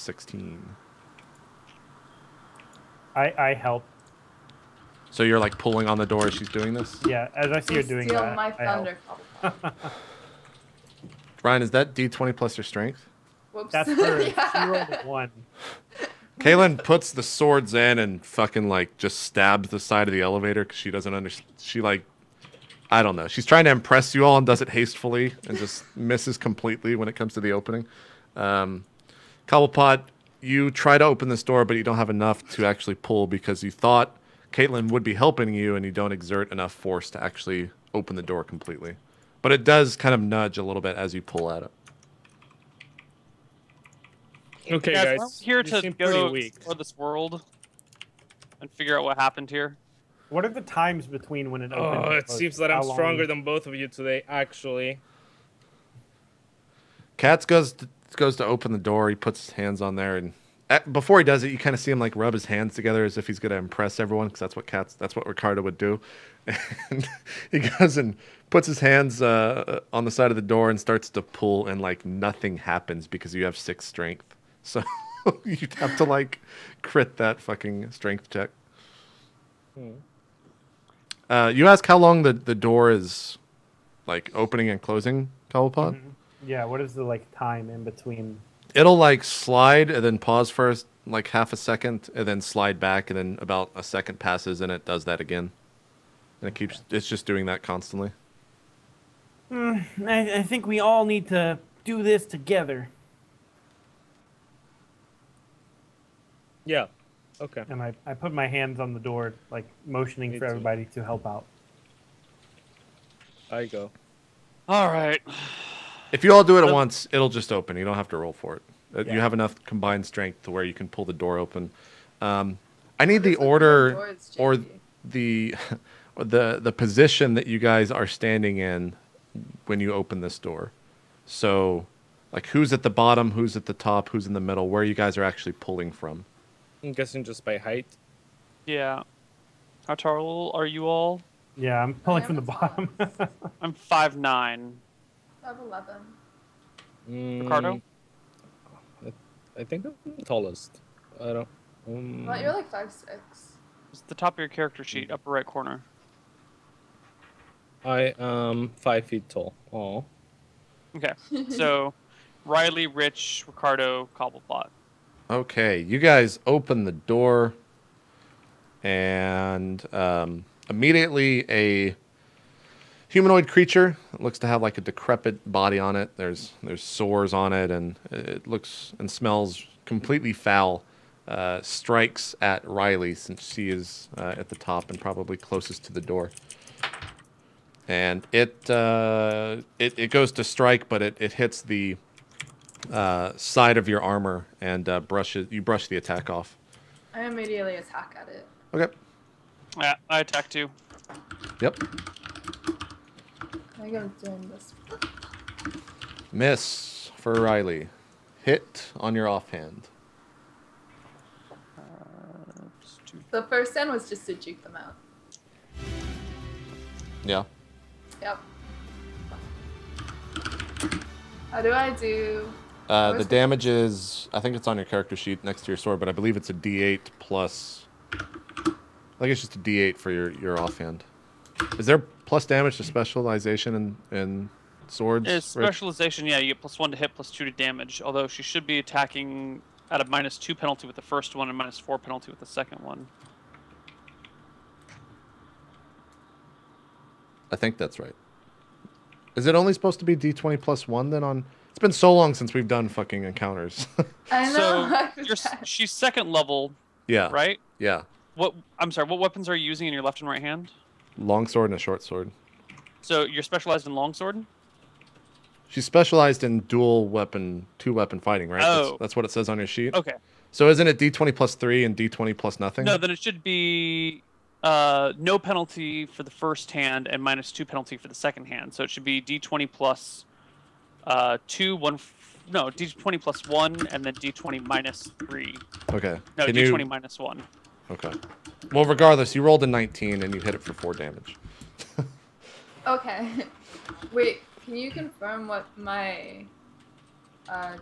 16. I help. So you're like pulling on the door as she's doing this? Yeah, as I see her doing Steal that, my I help. thunder. Ryan, is that D20 plus your strength? Whoops. That's her. Yeah. She rolled a 1. Kaylin puts the swords in and fucking like just stabs the side of the elevator because she doesn't understand. She like, I don't know. She's trying to impress you all and does it hastefully and just misses completely when it comes to the opening. Cobblepot, you try to open this door, but you don't have enough to actually pull because you thought Caitlin would be helping you and you don't exert enough force to actually open the door completely. But it does kind of nudge a little bit as you pull at it. Okay, Guys, guys. we're here you to seem go pretty weak. explore this world and figure out what happened here. What are the times between when it opens? Oh, and it closes? seems that How I'm long? stronger than both of you today, actually. Katz goes to open the door. He puts his hands on there, and before he does it, you kind of see him like rub his hands together as if he's going to impress everyone, because that's what Ricardo would do. And he goes and puts his hands on the side of the door and starts to pull, and like nothing happens because you have 6 strength. So you have to like crit that fucking strength check. You ask how long the door is like opening and closing, Cobblepot? Mhm. Yeah, what is the like time in between? It'll like slide and then pause for like half a second and then slide back, and then about a second passes and it does that again. And it's just doing that constantly. I think we all need to do this together. Yeah. Okay. And I put my hands on the door, like motioning Me for too. everybody to help out. I go. All right. If you all do it at once, it'll just open. You don't have to roll for it. You Yeah. have enough combined strength to where you can pull the door open. I need the order Doors, or JP. the position that you guys are standing in when you open this door. So, like, who's at the bottom, who's at the top, who's in the middle, where you guys are actually pulling from. I'm guessing just by height. Yeah. How tall are you all? Yeah, I'm pulling am from the as well. bottom. I'm 5'9". I have 11. Ricardo? I think I'm the tallest. I don't. I thought you were like 5'6". It's the top of your character sheet, upper right corner. I am 5 feet tall. Oh. Okay. So, Riley, Rich, Ricardo, Cobblepot. Okay, you guys open the door, and immediately a humanoid creature. It looks to have like a decrepit body on it. There's sores on it, and it looks and smells completely foul. Strikes at Riley since she is at the top and probably closest to the door. And it goes to strike, but it hits the side of your armor and you brush the attack off. I immediately attack at it. Okay. Yeah, I attack too. Yep. I think I'm doing this. Miss for Riley. Hit on your offhand. The first stand was just to juke them out. Yeah. Yep. How do I do? The damage is, I think it's on your character sheet next to your sword, but I believe it's a D8 plus. I think it's just a D8 for your offhand. Is there plus damage to specialization in swords? It's Rich? specialization, yeah, you get +1 to hit, +2 to damage. Although she should be attacking at a -2 penalty with the first one and -4 penalty with the second one. I think that's right. Is it only supposed to be D20 plus 1 then on... It's been so long since we've done fucking encounters. I know. So she's second level, Yeah. right? Yeah. I'm sorry, what weapons are you using in your left and right hand? Long sword and a short sword. So you're specialized in longsword? She's specialized in dual weapon, 2-weapon fighting, right? Oh. That's what it says on your sheet? Okay. So isn't it D20 plus 3 and D20 plus nothing? No, then it should be no penalty for the first hand and -2 penalty for the second hand. So it should be D20 plus 2, 1. No, D20 plus 1 and then D20 minus 3. Okay. No, Can D20 you... minus 1. Okay. Well, regardless, you rolled a 19 and you hit it for 4 damage. Okay. Wait, can you confirm what my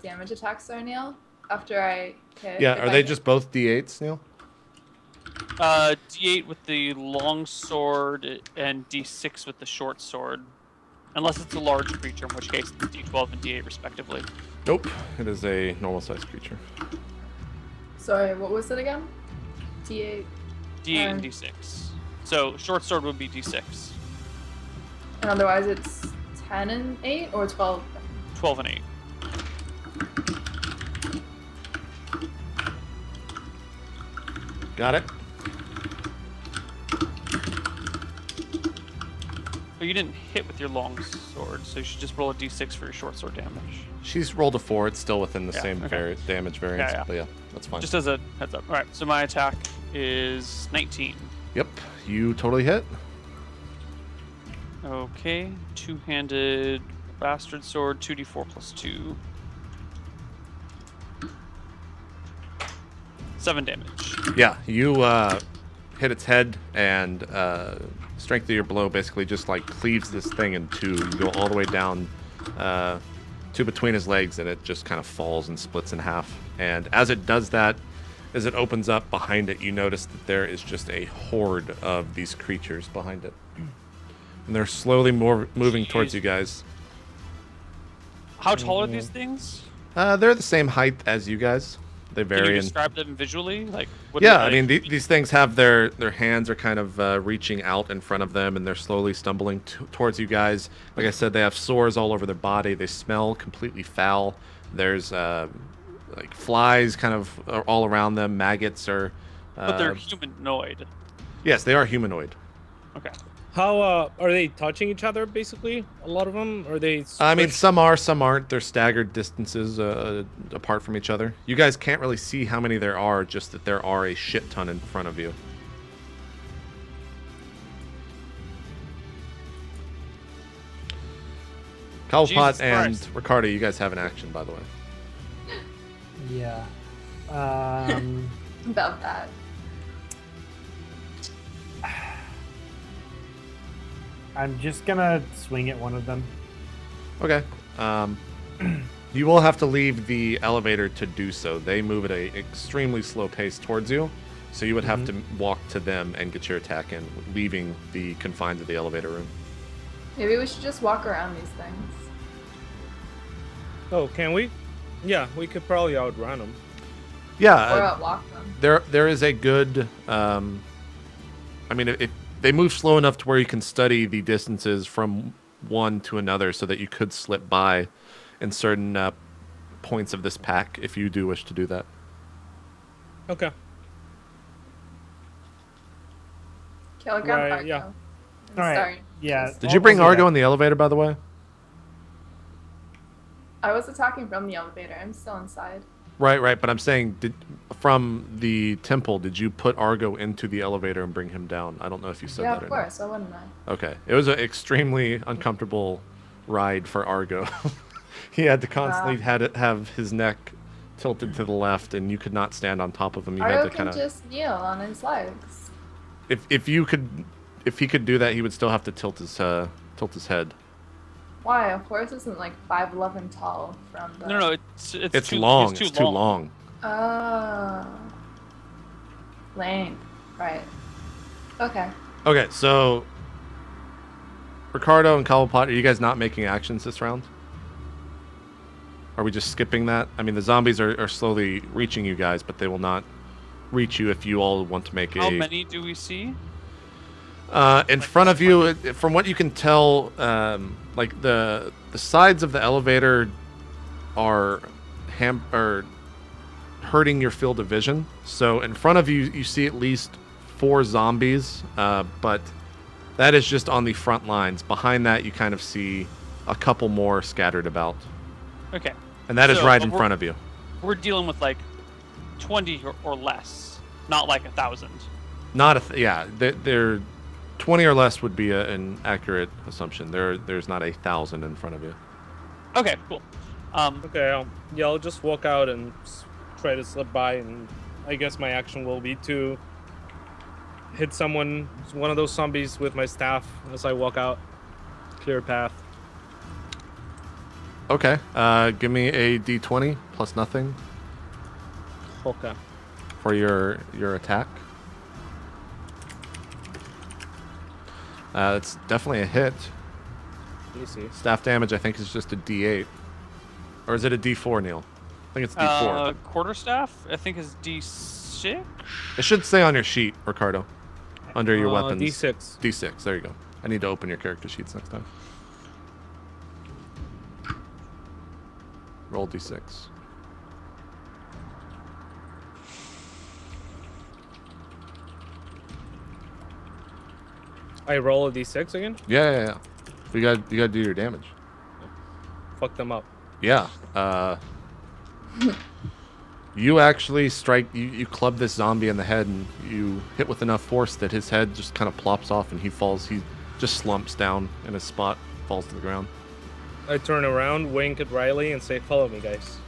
damage attacks are, Neil? after I hit? Yeah, if are I they hit? just both D8s, Neil? D8 with the long sword and D6 with the short sword. Unless it's a large creature, in which case it's D12 and D8 respectively. Nope, it is a normal-sized creature. Sorry, what was it again? D8. D8 and D6. So short sword would be D6. And otherwise it's 10 and 8 or 12? 12 and 8. Got it? But you didn't hit with your long sword, so you should just roll a D6 for your short sword damage. She's rolled a 4. It's still within the Yeah, same okay. damage variance. Yeah. But yeah, that's fine. Just as a heads up. Alright, so my attack is 19. Yep, you totally hit. Okay, two-handed bastard sword, 2d4 plus 2. 7 damage. Yeah, you hit its head, and strength of your blow basically just like cleaves this thing in two. You go all the way down to between his legs, and it just kind of falls and splits in half. And as it does that, as it opens up behind it, you notice that there is just a horde of these creatures behind it. And they're slowly moving towards Jeez. you guys. How tall are these things? They're the same height as you guys. They Can vary you in... describe them visually? Like, what Yeah, are I they- mean, these things have their hands are kind of reaching out in front of them, and they're slowly stumbling towards you guys. Like I said, they have sores all over their body. They smell completely foul. There's like flies kind of all around them. Maggots are... But they're humanoid. Yes, they are humanoid. Okay. How are they touching each other? Basically, a lot of them. Are they? I mean, squished? some are, some aren't. They're staggered distances apart from each other. You guys can't really see how many there are, just that there are a shit ton in front of you. Cobblepot Jesus and Christ. Ricardo, you guys have an action, by the way. Yeah. About that. I'm just gonna swing at one of them. Okay. You will have to leave the elevator to do so. They move at a extremely slow pace towards you, so you would have to walk to them and get your attack in, leaving the confines of the elevator room. Maybe we should just walk around these things. Oh, can we? Yeah, we could probably outrun them. Yeah, Or outwalk them. there is a good. I mean, if they move slow enough to where you can study the distances from one to another, so that you could slip by in certain points of this pack if you do wish to do that. Okay. Kilogram Right, Argo. yeah. I'm Alright, sorry. yeah. Did you bring Argo in the elevator, by the way? I was attacking from the elevator. I'm still inside. Right. But I'm saying, from the temple, did you put Argo into the elevator and bring him down? I don't know if you said Yeah, that of or course. Why wouldn't I? not. Okay. It was an extremely uncomfortable ride for Argo. He had to constantly have his neck tilted to the left, and you could not stand on top of him. You had Argo to can kind of... just kneel on his legs. If he could do that, he would still have to tilt his head. Why? A horse isn't like 5'11" tall from the... No, it's too long. It's It's too long. Oh. Lame. Right. Okay. Okay, so Ricardo and Cobblepot, are you guys not making actions this round? Are we just skipping that? I mean, the zombies are slowly reaching you guys, but they will not reach you if you all want to make How many do we see? in front of you, from what you can tell, like the sides of the elevator are hurting your field of vision. So in front of you, you see at least 4 zombies, but that is just on the front lines. Behind that, you kind of see a couple more scattered about. Okay. And that is So, right but in front of you. We're dealing with like 20 or less, not like 1,000. Not yeah, they're 20 or less would be an accurate assumption. There's not 1,000 in front of you. Okay, cool. Okay, I'll just walk out and try to slip by, and I guess my action will be to hit one of those zombies with my staff as I walk out. Clear a path. Okay, give me a d20 plus nothing. Okay. for your attack. It's definitely a hit. Let me see. Staff damage, I think, is just a D8. Or is it a D4, Neil? I think it's D4. Quarterstaff, I think, is D6. It should say on your sheet, Ricardo. Under your weapons. D6. D6, there you go. I need to open your character sheets next time. Roll D6. I roll a D6 again? Yeah. You gotta do your damage. Fuck them up. Yeah. You actually strike. You club this zombie in the head, and you hit with enough force that his head just kind of plops off, and he falls. He just slumps down in a spot, falls to the ground. I turn around, wink at Riley, and say, "Follow me, guys."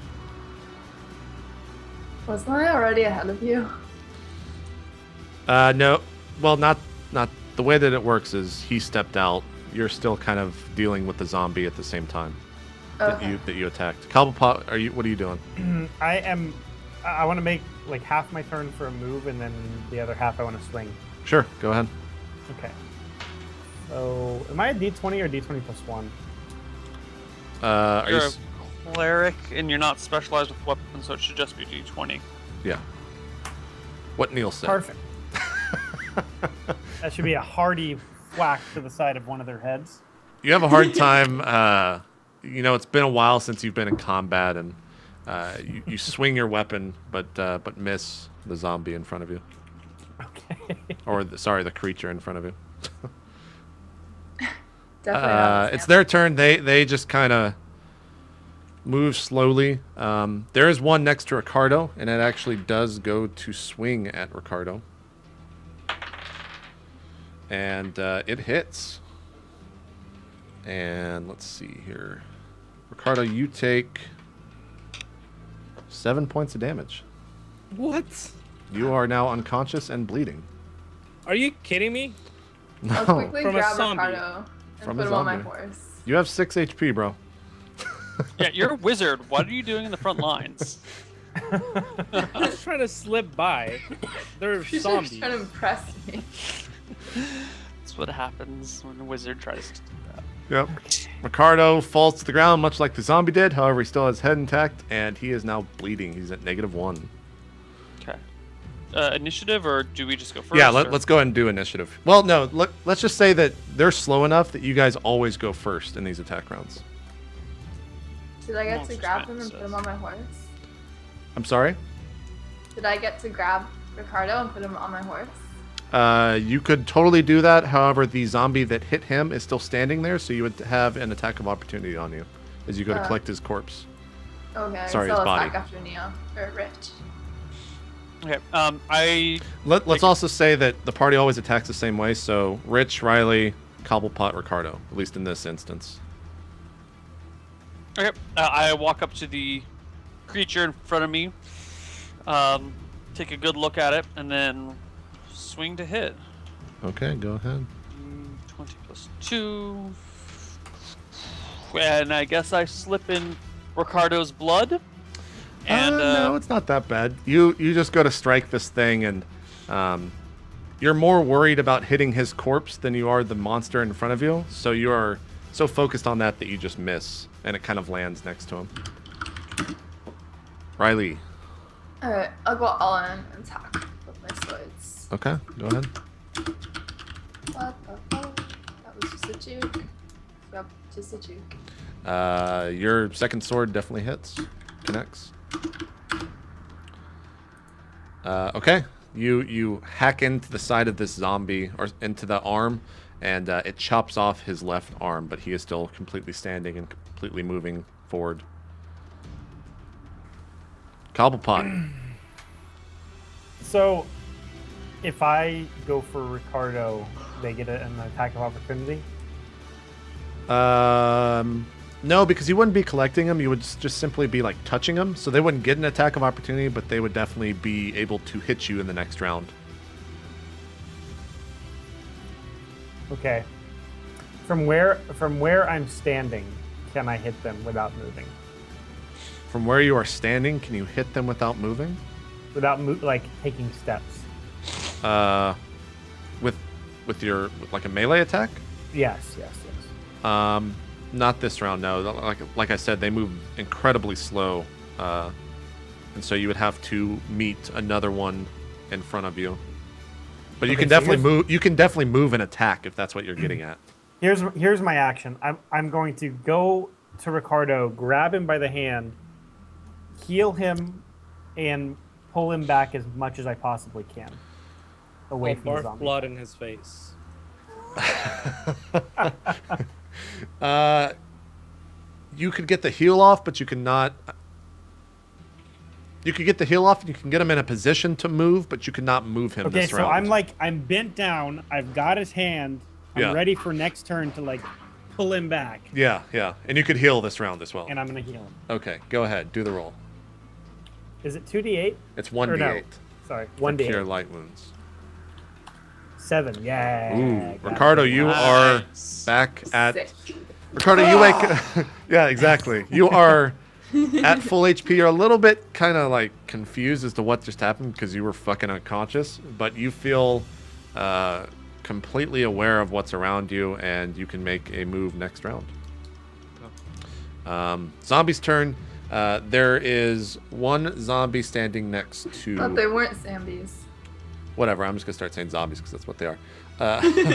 Wasn't I already ahead of you? No. Well, not the way that it works is he stepped out. You're still kind of dealing with the zombie at the same time Okay. that you attacked. Cobblepot, what are you doing? I want to make like half my turn for a move, and then the other half I want to swing. Sure, go ahead. Okay. So, am I a D20 or D20 plus 1? Are You're you? a cleric, and you're not specialized with weapons, so it should just be D20. Yeah. What Neil said. Perfect. That should be a hearty whack to the side of one of their heads. You have a hard time. It's been a while since you've been in combat, and you swing your weapon, but miss the zombie in front of you. Okay. Or the creature in front of you. Definitely not It's their turn. They just kind of move slowly. There is one next to Ricardo, and it actually does go to swing at Ricardo. And it hits. And let's see here. Ricardo, you take 7 points of damage. What? You are now unconscious and bleeding. Are you kidding me? No. I'll quickly From a grab zombie. Ricardo and From put a him on my zombie. horse. You have 6 HP, bro. Yeah, you're a wizard. What are you doing in the front lines? I'm just trying to slip by. They're You're just zombies. trying to impress me. That's what happens when a wizard tries to do that. Yep. Ricardo falls to the ground much like the zombie did. However, he still has head intact, and he is now bleeding. He's at -1. Okay. Initiative, or do we just go first? Yeah, or- let's go ahead and do initiative. Well, no, let's just say that they're slow enough that you guys always go first in these attack rounds. Did I get to Monster grab Smack him and put him on my horse? I'm sorry? Did I get to grab Ricardo and put him on my horse? You could totally do that. However, the zombie that hit him is still standing there, so you would have an attack of opportunity on you as you go to collect his corpse. Okay, Sorry, so his attack body. after Neo. Or Rich. Okay. Let's also say that the party always attacks the same way, so Rich, Riley, Cobblepot, Ricardo, at least in this instance. Okay. I walk up to the creature in front of me, take a good look at it, and then swing to hit. Okay, go ahead. 20 plus 2. And I guess I slip in Ricardo's blood. And No, it's not that bad. You just go to strike this thing, and you're more worried about hitting his corpse than you are the monster in front of you. So you are so focused on that you just miss, and it kind of lands next to him. Riley. Alright, I'll go all in and attack with my swords. Okay, go ahead. That was just a juke. Yep, just a juke. Your second sword definitely hits. Connects. Okay. You hack into the side of this zombie, or into the arm, and it chops off his left arm, but he is still completely standing and completely moving forward. Cobblepot. So, if I go for Ricardo, they get an attack of opportunity? No, because you wouldn't be collecting them. You would just simply be like touching them, so they wouldn't get an attack of opportunity, but they would definitely be able to hit you in the next round. Okay. From where I'm standing, can I hit them without moving? From where you are standing, can you hit them without moving? without like taking steps. With your like a melee attack. Yes. Not this round. No. Like I said, they move incredibly slow, and so you would have to meet another one in front of you. But you Okay, can so definitely move. You can definitely move and attack if that's what you're getting at. Here's my action. I'm going to go to Ricardo, grab him by the hand, heal him, and pull him back as much as I possibly can away I'll from the barf zombie. blood in his face. You could get the heal off, but you cannot. You could get the heal off, and you can get him in a position to move, but you cannot move him Okay, this so round. I'm bent down. I've got his hand. I'm Yeah. ready for next turn to like pull him back, Yeah, and you could heal this round as well. and I'm gonna heal him. Okay, go ahead, do the roll. Is it 2d8? It's Or 1d8. no. Sorry, for cure 1d8. light wounds. 7. Yeah. Ooh, got it. Ricardo, you are Nice. back at. Sick. Ricardo, you wake. Yeah, exactly. You are at full HP. You're a little bit kind of like confused as to what just happened because you were fucking unconscious, but you feel completely aware of what's around you, and you can make a move next round. Zombie's turn. There is one zombie standing next to. But they weren't zombies. Whatever, I'm just gonna start saying zombies because that's what they are.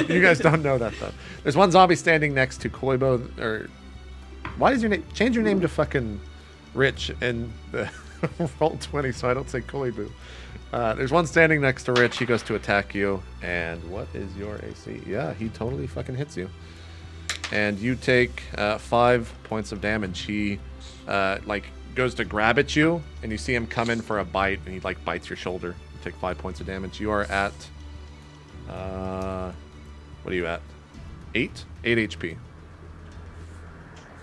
You guys don't know that though. There's one zombie standing next to Koibo, or why does your name change your name to fucking Rich in the roll 20 so I don't say Koibu. There's one standing next to Rich. He goes to attack you, and what is your AC? Yeah, he totally fucking hits you, and you take 5 points of damage. He like goes to grab at you, and you see him come in for a bite, and he like bites your shoulder. Take 5 points of damage. You are at what are you at? 8 HP.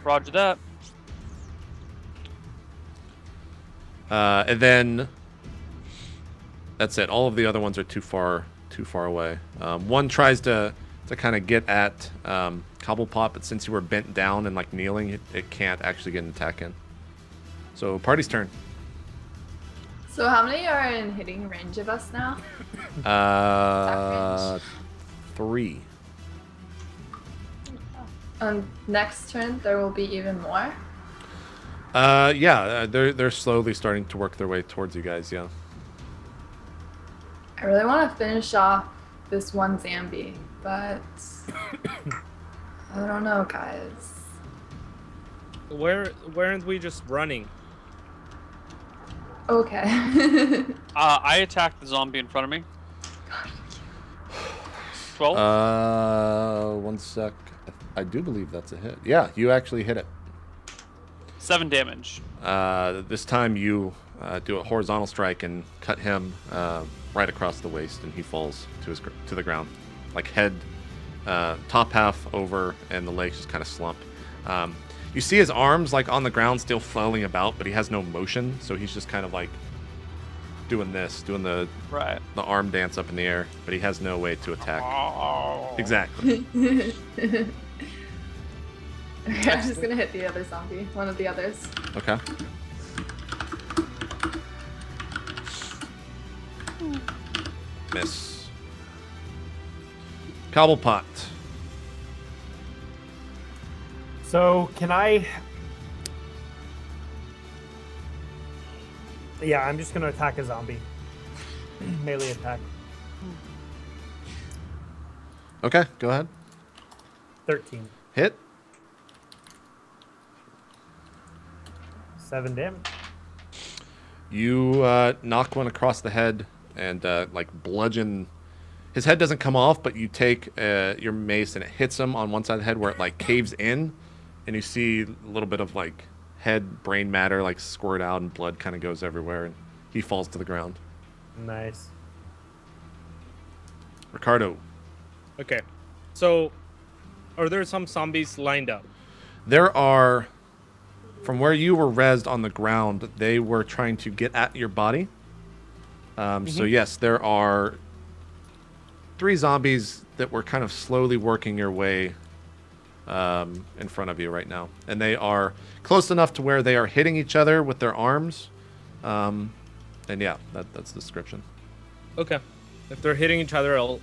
Roger that. And then that's it. All of the other ones are too far away. One tries to kind of get at Cobblepot, but since you were bent down and like kneeling, it can't actually get an attack in. So party's turn. So how many are in hitting range of us now? 3. Next turn there will be even more. Yeah, they're slowly starting to work their way towards you guys. Yeah. I really want to finish off this one zombie, but I don't know, guys. Where aren't we just running? Okay. I attacked the zombie in front of me. 12. 1 sec. I do believe that's a hit. Yeah, you actually hit it. 7 damage. This time you do a horizontal strike and cut him right across the waist, and he falls to the ground, like head, top half over, and the legs just kind of slump. You see his arms like on the ground, still flailing about, but he has no motion, so he's just kind of like doing the Right. the arm dance up in the air, but he has no way to attack. Oh. Exactly. Okay, I'm just gonna hit the other zombie, one of the others. Okay. Miss. Cobblepot. So can I? Yeah, I'm just gonna attack a zombie. Melee attack. Okay, go ahead. 13. Hit. 7 damage. You knock one across the head and like bludgeon. His head doesn't come off, but you take your mace and it hits him on one side of the head where it like caves in, and you see a little bit of like head brain matter like squirt out, and blood kind of goes everywhere, and he falls to the ground. Nice. Ricardo. Okay. So, are there some zombies lined up? There are, from where you were rezzed on the ground, they were trying to get at your body. So yes, there are 3 zombies that were kind of slowly working your way in front of you right now. And they are close enough to where they are hitting each other with their arms. And yeah, that's the description. Okay. If they're hitting each other, I'll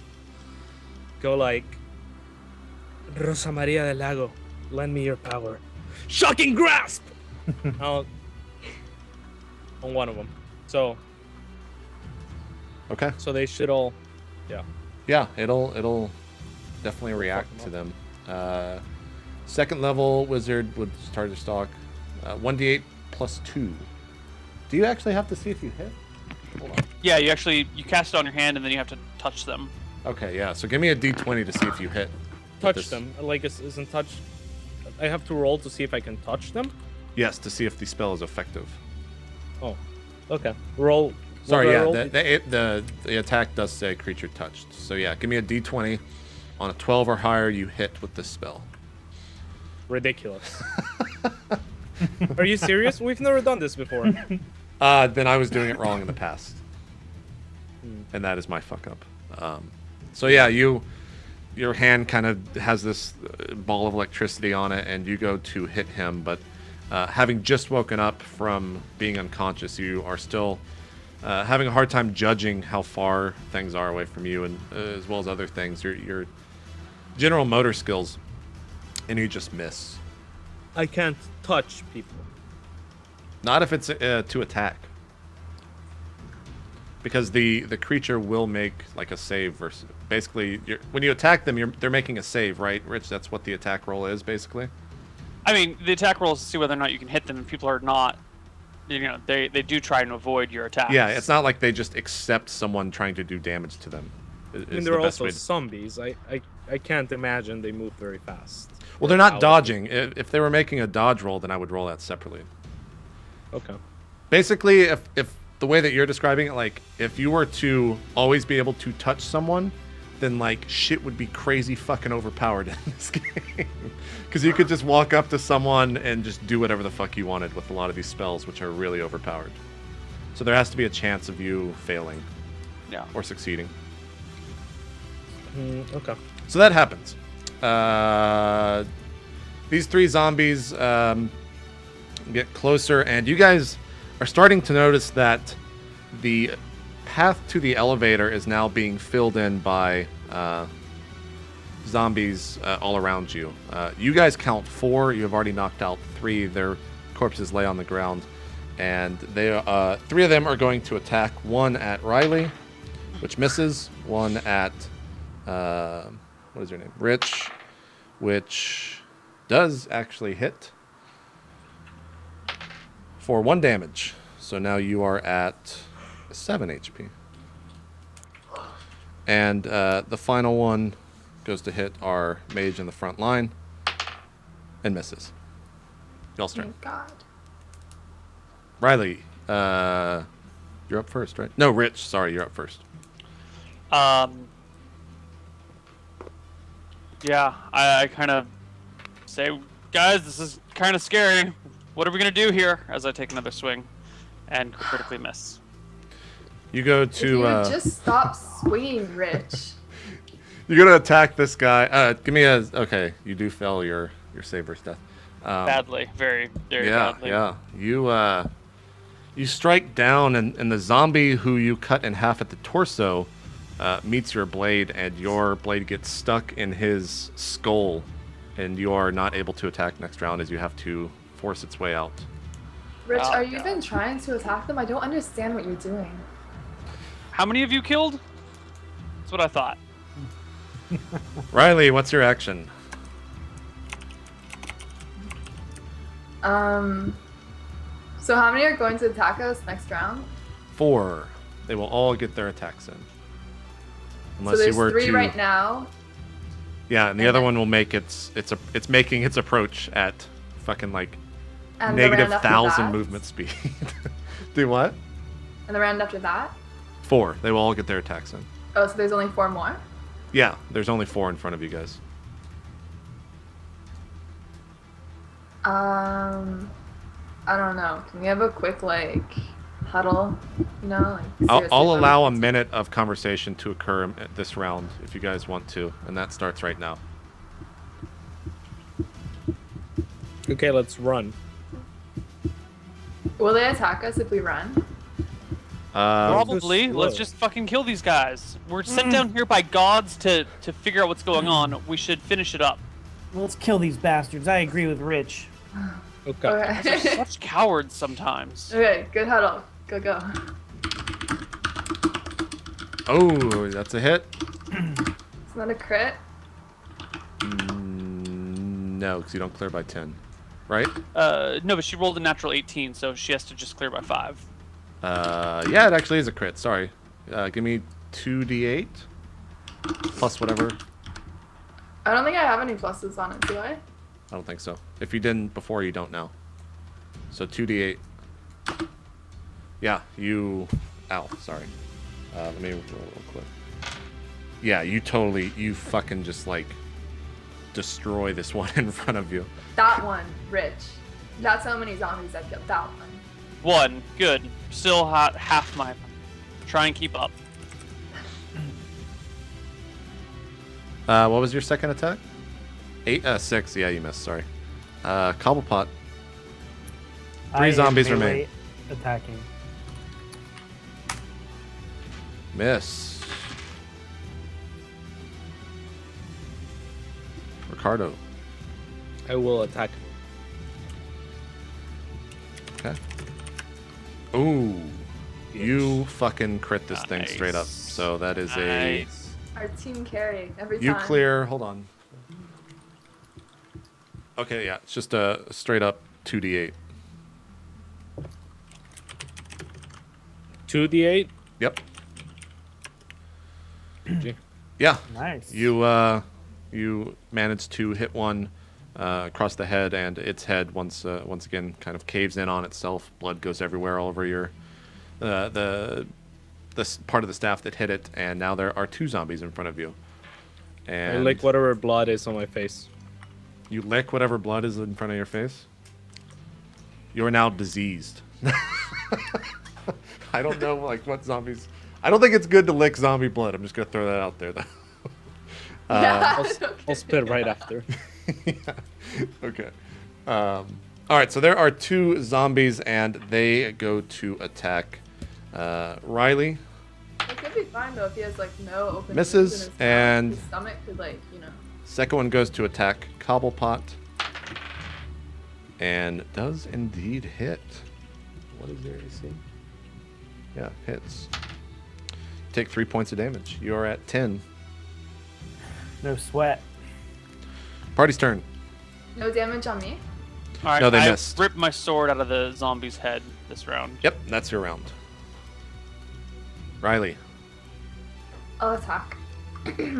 go like, Rosa Maria del Lago, lend me your power. Shocking grasp! I'll, on one of them. So Okay. they should all, yeah. Yeah, it'll definitely react to them. Second level wizard would start to stock 1d8 plus 2. Do you actually have to see if you hit? Hold on. Yeah, you cast it on your hand and then you have to touch them. Okay, yeah. So give me a d20 to see if you hit. with Touch this. them. Like, isn't touch... I have to roll to see if I can touch them? Yes, to see if the spell is effective. Oh, okay. Roll. Sorry, what do I yeah, roll? the attack does say creature touched. So yeah, give me a d20. On a 12 or higher, you hit with this spell. Ridiculous. Are you serious? We've never done this before. Then I was doing it wrong in the past. And that is my fuck up. So yeah, your hand kind of has this ball of electricity on it, and you go to hit him, but having just woken up from being unconscious, you are still having a hard time judging how far things are away from you, and as well as other things, your general motor skills, and you just miss. I can't touch people. Not if it's to attack. Because the creature will make like a save versus basically when you attack them, they're making a save, right, Rich? That's what the attack roll is, basically. I mean, the attack rolls to see whether or not you can hit them, and people are not. You know, they do try and avoid your attacks. Yeah, it's not like they just accept someone trying to do damage to them. I mean, they're also zombies. I can't imagine they move very fast. Well, they're not dodging. If they were making a dodge roll, then I would roll that separately. Okay. Basically, if the way that you're describing it, like, if you were to always be able to touch someone, then, like, shit would be crazy fucking overpowered in this game. Because you could just walk up to someone and just do whatever the fuck you wanted with a lot of these spells, which are really overpowered. So there has to be a chance of you failing. Yeah. Or succeeding. Okay. So that happens. These three zombies get closer, and you guys are starting to notice that the path to the elevator is now being filled in by zombies all around you. You guys count 4. You have already knocked out 3. Their corpses lay on the ground, and they 3 of them are going to attack. 1 at Riley, which misses. 1 at what is your name? Rich, which does actually hit for 1 damage. So now you are at 7 HP. And the final one goes to hit our mage in the front line and misses. Y'all's turn. Thank God. Riley, you're up first, right? No, Rich, sorry, you're up first. Yeah, I kind of say, guys, this is kind of scary. What are we going to do here? As I take another swing and critically miss. You go If you to would just stop swinging, Rich. you're gonna attack this guy. Give me a okay. You do fail your save versus death. Badly, very, very Yeah, badly. yeah. You strike down, and the zombie who you cut in half at the torso meets your blade, and your blade gets stuck in his skull, and you are not able to attack next round as you have to force its way out. Rich, Oh, are you God. even trying to attack them? I don't understand what you're doing. How many of you killed? That's what I thought. Riley, what's your action? So how many are going to attack us next round? 4. They will all get their attacks in. Unless So there's you were 3 to, right now. Yeah, and the other one will make it's making its approach at fucking like And the negative round after 1,000 that? movement speed. Do what? And the round after that? 4. They will all get their attacks in. Oh, so there's only 4 more? Yeah, there's only 4 in front of you guys. I don't know. Can we have a quick, like, huddle? You know, like, I'll seriously, allow a what- minute of conversation to occur at this round if you guys want to, and that starts right now. Okay, let's run. Will they attack us if we run? Probably. slow. Let's just fucking kill these guys. We're sent down here by gods to figure out what's going on. We should finish it up. Let's kill these bastards. I agree with Rich. Okay. They're Okay. such cowards sometimes. Okay, good huddle. Go, go. Oh, that's a hit. It's not a crit. No, because you don't clear by 10, right? No, but she rolled a natural 18, so she has to just clear by 5. Yeah, it actually is a crit. Sorry. Give me 2d8 plus whatever. I don't think I have any pluses on it, do I? I don't think so. If you didn't before, you don't now. So 2d8. Yeah, you... Ow, sorry. Let me roll real quick. Yeah, you fucking just, like, destroy this one in front of you. That one, Rich. That's how many zombies I killed. That one. 1. Good. Still half my... Try and keep up. What was your second attack? 6. Yeah, you missed, sorry. Cobblepot. 3 zombies remain. Melee attacking. Miss. Ricardo. I will attack. Okay. Ooh. You fucking crit this thing straight up. Nice. So that is Nice. Our team carry every You time. clear. Hold on. Okay, yeah. It's just a straight up 2d8. 2d8. Yep. Gee. Yeah. Nice. You managed to hit one across the head, and its head once again kind of caves in on itself. Blood goes everywhere, all over your the part of the staff that hit it, and now there are 2 zombies in front of you. And I lick whatever blood is on my face. you lick whatever blood is in front of your face. You are now diseased. I don't know like what zombies. I don't think it's good to lick zombie blood. I'm just gonna throw that out there, though. Yeah. I'll spit right after. Yeah. Okay. All right. So there are 2 zombies, and they go to attack Riley. It could be fine though if he has like no open Misses, wounds in his mouth. and- His stomach could like, Second one goes to attack Cobblepot, and does indeed hit. What is their AC? Yeah, hits. Take 3 points of damage. You are at 10. No sweat. Party's turn. no damage on me. All right, No, they I missed. ripped my sword out of the zombie's head this round. Yep, that's your round. Riley. I'll attack. Hey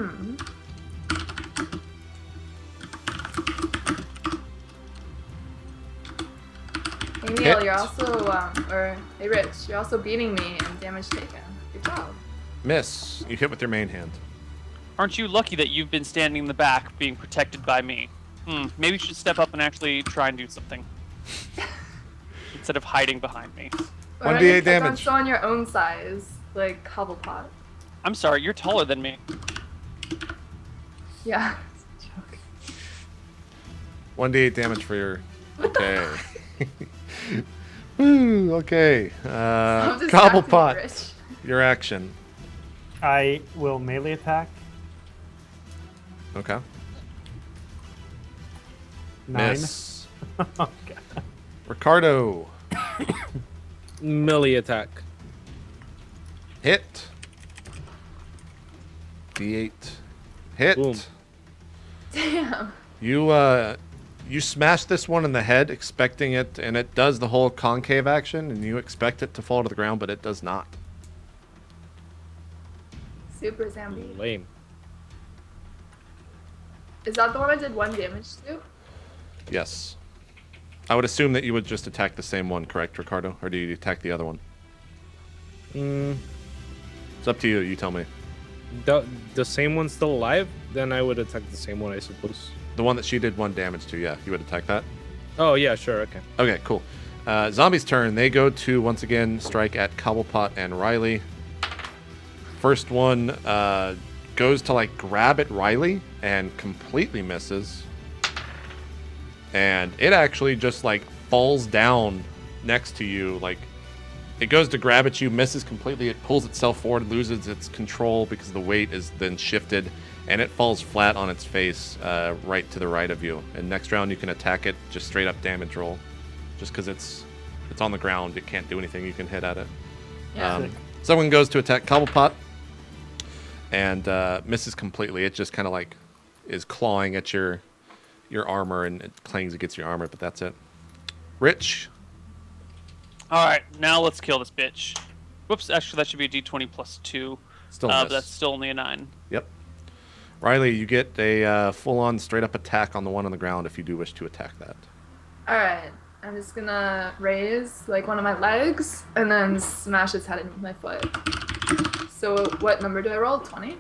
Neil, Hit. you're also, or hey Rich, you're also beating me in damage taken. Good job. Miss. You hit with your main hand. Aren't you lucky that you've been standing in the back being protected by me? Maybe you should step up and actually try and do something. Instead of hiding behind me. Or 1d8 click on damage. someone your own size, like Cobblepot. I'm sorry, you're taller than me. Yeah. 1d8 damage for your. Okay. Woo, okay. I'm distracted, Cobblepot, Rich. your action. I will melee attack. Okay. 9. Miss. Okay. Ricardo. Melee attack. Hit. D8. Hit. Boom. Damn. You smash this one in the head, expecting it, and it does the whole concave action, and you expect it to fall to the ground, but it does not. Super zombie. Lame. Is that the one I did 1 damage to? Yes. I would assume that you would just attack the same one, correct, Ricardo? Or do you attack the other one? It's up to you. You tell me. The same one's still alive? Then I would attack the same one, I suppose. The one that she did 1 damage to, yeah. You would attack that? Oh, yeah, sure, okay. Okay, cool. Zombies' turn. They go to, once again, strike at Cobblepot and Riley. First one goes to, like, grab at Riley and completely misses. And it actually just, like, falls down next to you, like, It goes to grab at you, misses completely. It pulls itself forward, loses its control because the weight is then shifted, and it falls flat on its face right to the right of you. And next round you can attack it, just straight up damage roll. Just because it's on the ground, it can't do anything. You can hit at it. Yeah. Someone goes to attack Cobblepot and misses completely. It just kind of like is clawing at your armor, and it clangs against your armor, but that's it. Rich. All right, now let's kill this bitch. Whoops, actually that should be a d20 plus 2. Still but miss. that's still only a 9. Yep. Riley, you get a full-on straight-up attack on the one on the ground if you do wish to attack that. All right. I'm just gonna raise like one of my legs and then smash its head in with my foot. So what number do I roll? 20?